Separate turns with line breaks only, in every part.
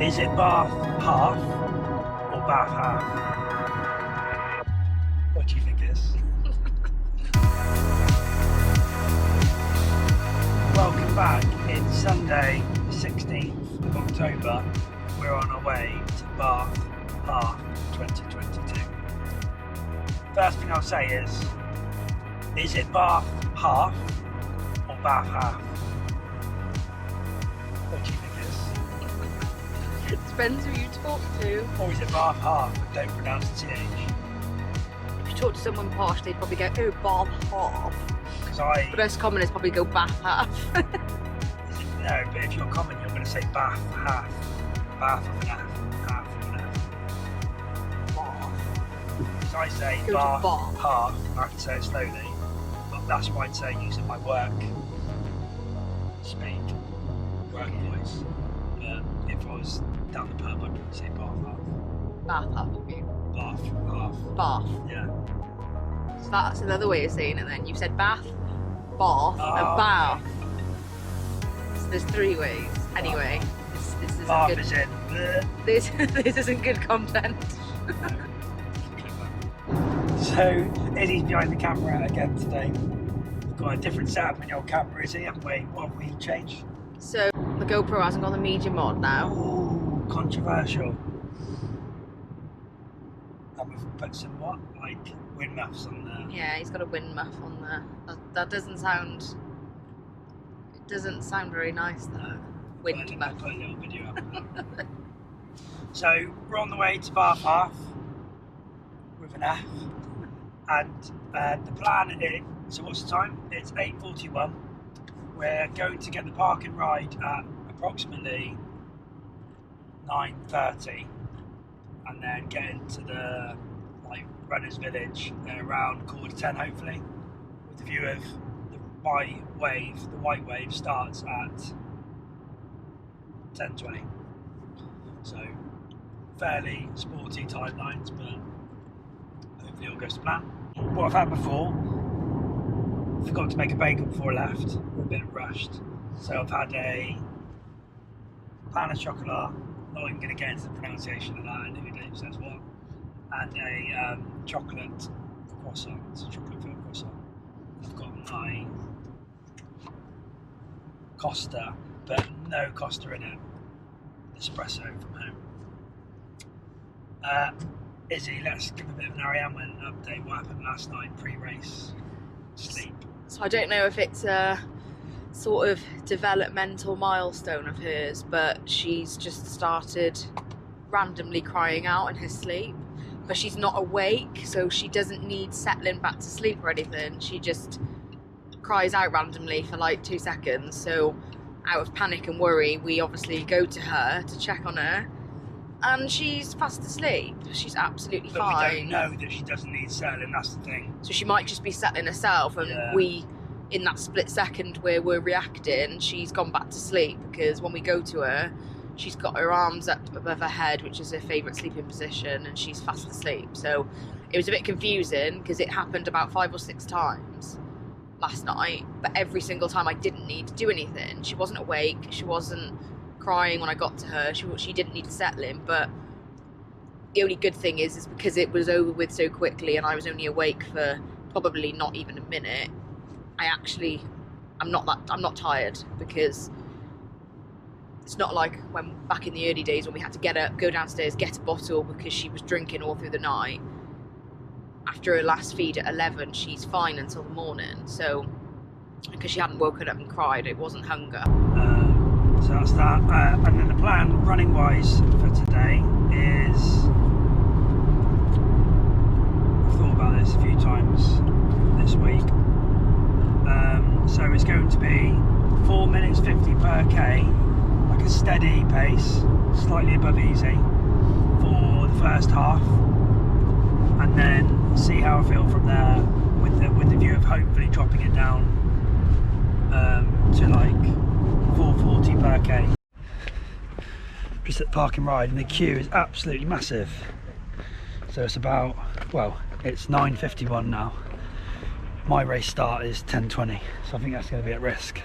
Is it Bath half or Bath half? What do you think it is? Welcome back. It's Sunday, the 16th of October. We're on our way to Bath half 2022. First thing I'll say is it Bath half or Bath half? What do you think it is?
Depends who you talk to.
Or is it Bath half and don't pronounce the TH?
If you talk to someone posh, they'd probably go, oh, Bath half. But most common is probably go Bath half.
No, but if you're common, you're going to say Bath half. Bath of an half. Half of an half. Bath. So I say Bath half. I have to say it slowly. But that's what I'd say using my work speak, work voice. But if I was down the pub, I'd probably say Bath half.
Bath half, you mean?
Bath half.
Bath.
Yeah.
So that's another way of saying it then. You've said Bath, Bath, and Bath. So there's three ways. Anyway, this isn't
Bath
good.
is in.
This isn't good content.
So, Izzy's behind the camera again today. We've got a different setup in your camera, Izzy, haven't we? What have we changed?
So, the GoPro hasn't got the media mod now.
Ooh, controversial. And we've put some what? Like wind muffs on there.
Yeah, he's got a wind muff on there. That doesn't sound... It doesn't sound very nice, though. Wind muff.
I'll put a little video up. So, we're on the way to Bath half with an F. And the plan is, so what's the time? It's 8:41. We're going to get the park and ride at approximately 9:30 and then get into the runners village around 9:45 hopefully, with the view of the white wave. The white wave starts at 10:20. So fairly sporty timelines, but hopefully it all goes to plan. What I've had before, forgot to make a bagel before I left. We're a bit rushed. So I've had a pan of chocolate, not even going to get into the pronunciation of that, I know Dave says what, and a chocolate croissant, it's a chocolate filled croissant. I've got my Costa, but no Costa in it, espresso from home. Izzy, let's give a bit of an Ariane update. What happened last night, pre-race sleep?
So I don't know if it's a sort of developmental milestone of hers, but she's just started randomly crying out in her sleep. But she's not awake, so she doesn't need settling back to sleep or anything. She just cries out randomly for like 2 seconds. So out of panic and worry, we obviously go to her to check on her. And she's fast asleep. She's absolutely fine.
But we don't know that she doesn't need settling, that's the thing.
So she might just be settling herself, and we, in that split second where we're reacting, she's gone back to sleep, because when we go to her, she's got her arms up above her head, which is her favourite sleeping position, and she's fast asleep. So it was a bit confusing, because it happened about 5 or 6 times last night, but every single time I didn't need to do anything. She wasn't awake, she wasn't crying when I got to her, she didn't need to settle in. But the only good thing is because it was over with so quickly and I was only awake for probably not even a minute, I'm not tired, because it's not like when back in the early days when we had to get up, go downstairs, get a bottle because she was drinking all through the night. After her last feed at 11, she's fine until the morning. So because she hadn't woken up and cried, it wasn't hunger.
So that's that. And then the plan, running wise, for today is, I've thought about this a few times this week. So it's going to be 4 minutes 50 per K, like a steady pace, slightly above easy, for the first half, and then see how I feel from there, with the view of hopefully dropping it down to like 4:40 per K. Just at the park and ride, and the queue is absolutely massive. So it's about, well, it's 9:51 now. My race start is 10:20, so I think that's going to be at risk.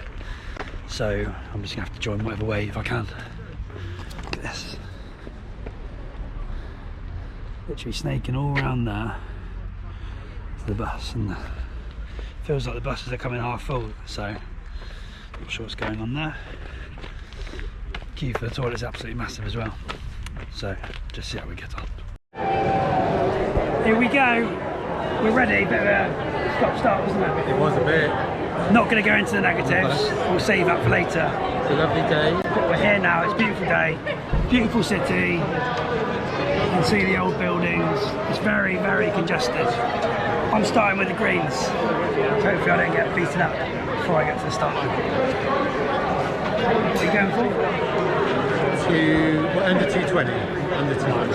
So I'm just going to have to join whatever wave I can. Look at this. Literally snaking all around there to the bus, and feels like the buses are coming half full, so not sure what's going on there. Queue for the toilet is absolutely massive as well, so just see how we get on. Here we go, we're ready. Bit of a stop-start, wasn't it?
It was a bit.
Not going to go into the negatives, we'll save that for later.
It's a lovely day.
But we're here now, it's a beautiful day, beautiful city. You can see the old buildings. It's very, very congested. I'm starting with the greens. Hopefully I don't get beaten up before I get to the start line. What are you going for?
Under 220. Under 220.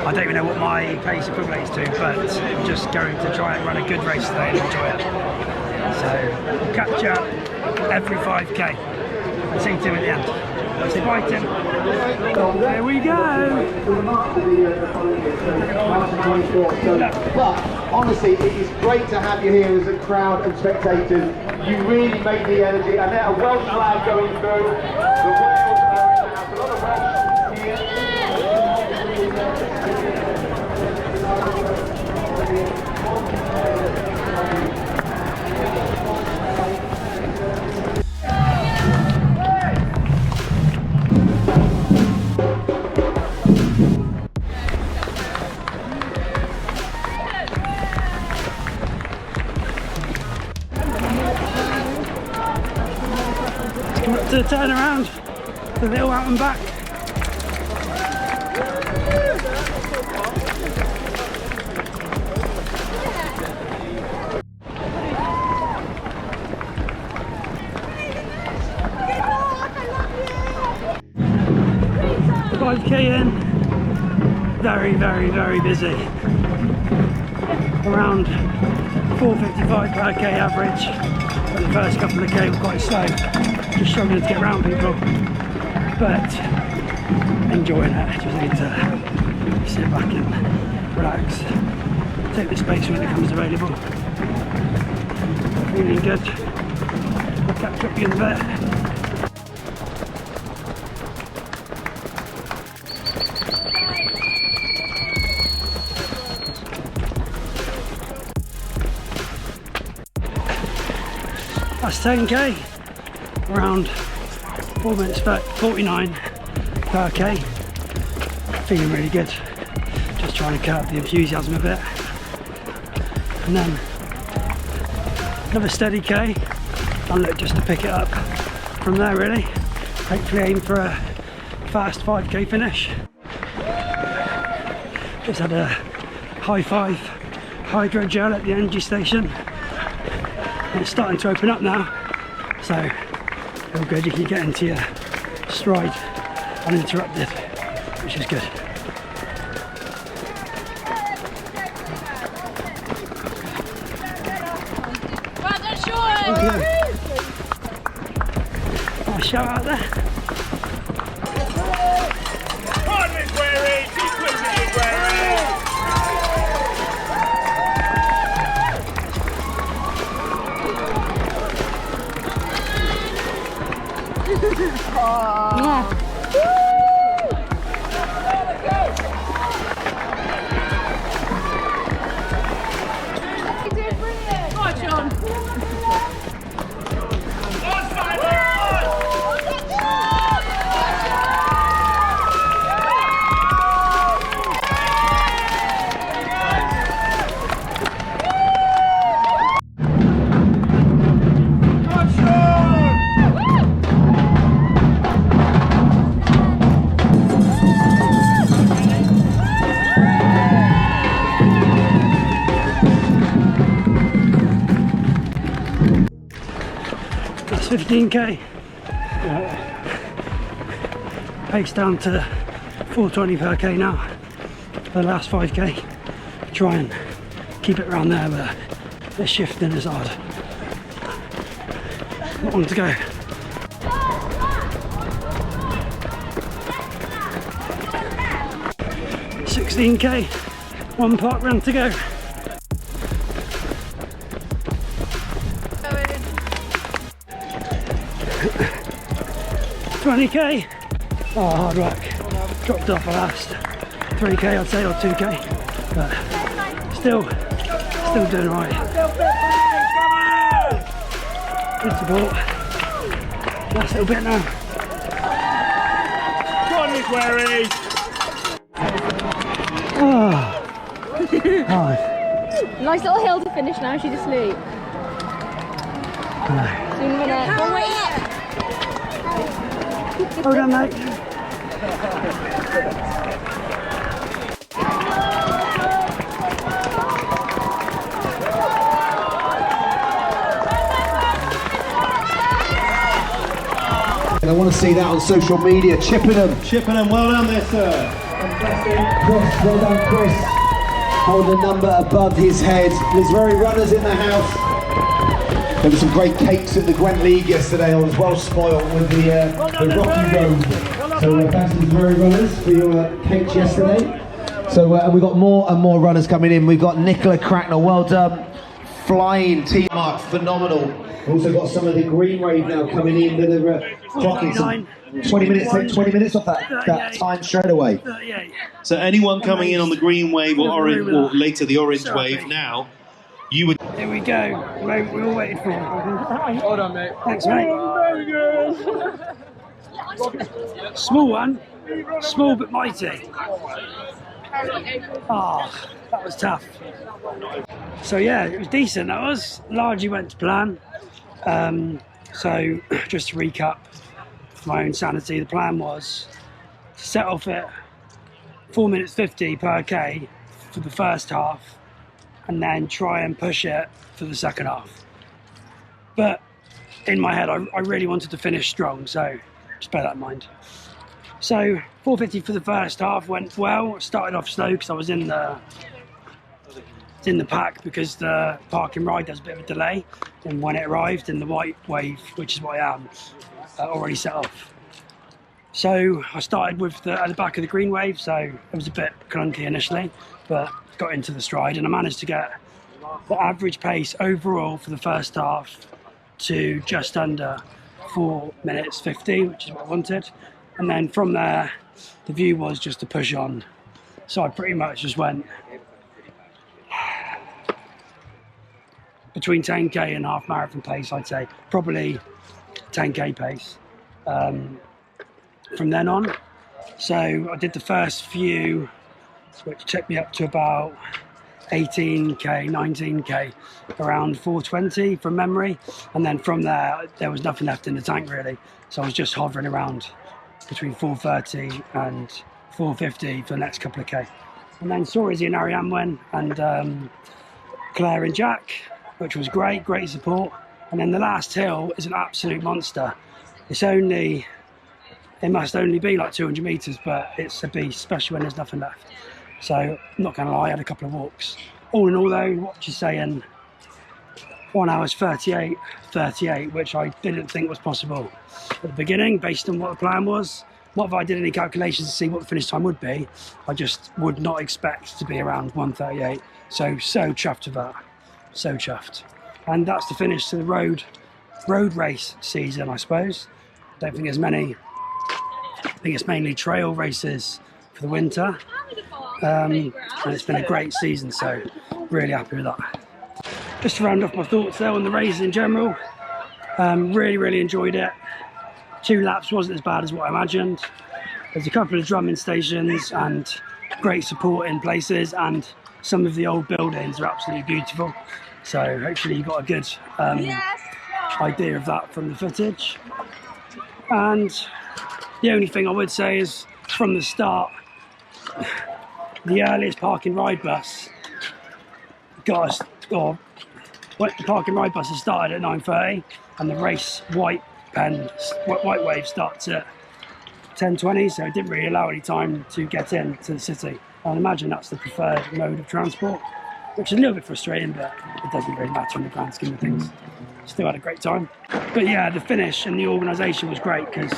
I don't even know what my pace equates to, but I'm just going to try and run a good race today and enjoy it. So we'll catch up every 5k. I'll see you two at the end. Say bye, Tim. There we go.
But honestly, it is great to have you here as a crowd and spectators. You really make the energy, and there's a Welsh flag going through. The Wales are in the house. A lot of Welsh here.
Come up to the turnaround, the little out and back. Very, very, very busy. Around 4:55 per k average. But the first couple of k were quite slow. Just struggling to get around people. But enjoying it. Just need to sit back and relax. Take the space when it comes available. Feeling good. I'll catch up with you in a bit. That's 10k, around 4 minutes 49 per k. Feeling really good. Just trying to curb the enthusiasm a bit. And then another steady k. And look just to pick it up from there really. Hopefully aim for a fast 5k finish. Just had a high five hydro gel at the energy station. And it's starting to open up now, so feel good. You can get into your stride uninterrupted, which is good. Nice shout out there. That's 15k. Pace down to 4:20 per k now for the last 5k. Try and keep it around there, but the shifting is hard. Not long to go. $16k, one park run to go. 20k. Oh, hard work. Dropped off the last 3k I'd say, or 2k, but still doing alright. Good support. Last little bit now.
Go on, Nick Wary!
Oh. Hard.
Nice little hill to finish now, she's asleep. Soon a minute. One way up.
Well done, mate.
And I want to see that on social media. Chippenham,
well done there, sir.
Chris, well done, Chris. Hold a number above his head. There's very runners in the house. There were some great cakes at the Gwent League yesterday. I was well spoiled with the Rocky Road. So thanks to the very runners for your cakes yesterday. So and we've got more and more runners coming in. We've got Nicola Cracknell, well done. Flying team mark, phenomenal. We've also got some of the Green Wave now coming in that are clocking some 20 minutes, take 20 minutes off that time straight away.
38.
So anyone coming in on the green wave or orange, or later the orange wave now, you would...
Here we go, the moment we all waited for.
Hold on, mate.
Thanks, mate. Small one, small but mighty. Ah, that was tough. So yeah, it was decent. That was largely went to plan. So just to recap, for my own sanity, the plan was to set off at 4 minutes 50 per K for the first half, and then try and push it for the second half. But in my head, I really wanted to finish strong, so just bear that in mind. So 4:50 for the first half went well. Started off slow because I was in the pack, because the parking ride does a bit of a delay, and when it arrived in the white wave, which is what I am, already set off. So I started with at the back of the green wave, so it was a bit clunky initially, but got into the stride, and I managed to get the average pace overall for the first half to just under 4 minutes 50, which is what I wanted. And then from there, the view was just to push on. So I pretty much just went between 10k and half marathon pace, I'd say. Probably 10k pace from then on. So I did the first few, which took me up to about 18k, 19k, around 420 from memory. And then from there was nothing left in the tank really. So I was just hovering around between 430 and 450 for the next couple of k. And then saw Izzy and Ariane went, and Claire and Jack, which was great support. And then the last hill is an absolute monster. It must only be like 200 meters, but it's a beast, especially when there's nothing left. So I'm not gonna lie, I had a couple of walks. All in all though, what you're saying, 1 hour 38, which I didn't think was possible at the beginning, based on what the plan was. What if I did any calculations to see what the finish time would be? I just would not expect to be around 1:38. So chuffed with that, so chuffed. And that's the finish to the road race season, I suppose. Don't think there's many. I think it's mainly trail races for the winter. And it's been a great season, so really happy with that. Just to round off my thoughts there on the race in general, really enjoyed it. 2 laps wasn't as bad as what I imagined. There's a couple of drumming stations and great support in places, and some of the old buildings are absolutely beautiful. So hopefully you got a good idea of that from the footage. And the only thing I would say is, from the start, the earliest parking ride bus got us, or the parking ride bus has started at 9:30, and the race white wave starts at 10:20, so it didn't really allow any time to get into the city. I'd imagine that's the preferred mode of transport, which is a little bit frustrating, but it doesn't really matter in the grand scheme of things. Still had a great time. But yeah, the finish and the organisation was great, because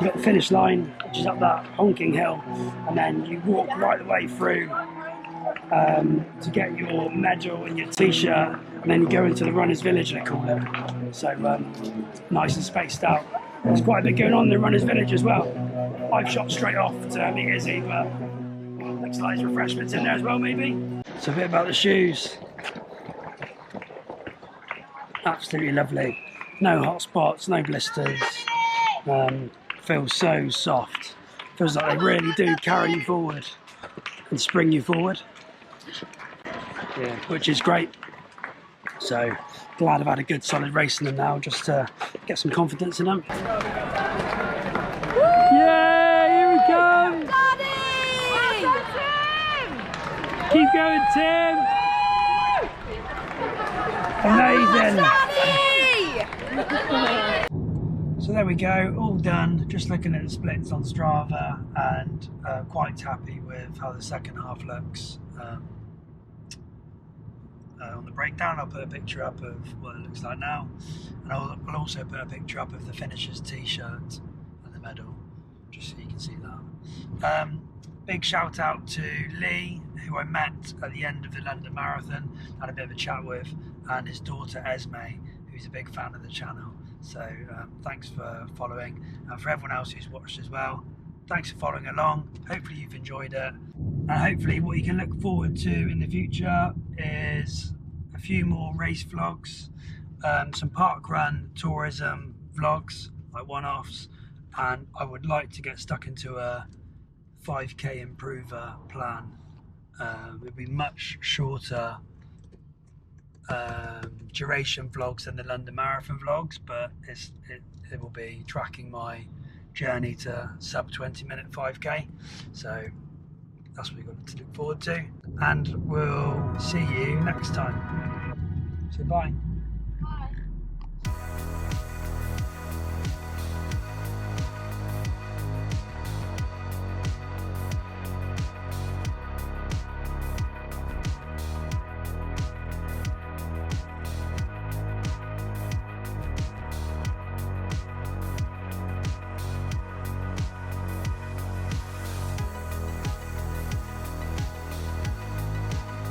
you got the finish line, which is up that honking hill, and then you walk right the way through to get your medal and your t-shirt, and then you go into the runners village, they call it. So nice and spaced out. There's quite a bit going on in the runners village as well. I've shot straight off to meet Izzy, but looks like there's refreshments in there as well, maybe. So a bit about the shoes. Absolutely lovely. No hot spots, no blisters. Feels so soft. Feels like they really do carry you forward and spring you forward. Yeah, which is great. So glad I've had a good solid race in them now, just to get some confidence in them. Yeah, here he comes! Daddy! Keep going, Tim! Amazing! So there we go, all done. Just looking at the splits on Strava, and quite happy with how the second half looks. On the breakdown, I'll put a picture up of what it looks like now, and I'll also put a picture up of the finisher's t-shirt and the medal, just so you can see that. Big shout out to Lee, who I met at the end of the London Marathon, had a bit of a chat with, and his daughter Esme, who's a big fan of the channel. So thanks for following, and for everyone else who's watched as well, thanks for following along. Hopefully you've enjoyed it, and hopefully what you can look forward to in the future is a few more race vlogs, some parkrun tourism vlogs, like one-offs, and I would like to get stuck into a 5k improver plan. It'll be much shorter duration vlogs than the London Marathon vlogs, but it will be tracking my journey to sub 20-minute 5k. So that's what we've got to look forward to, and we'll see you next time. So bye.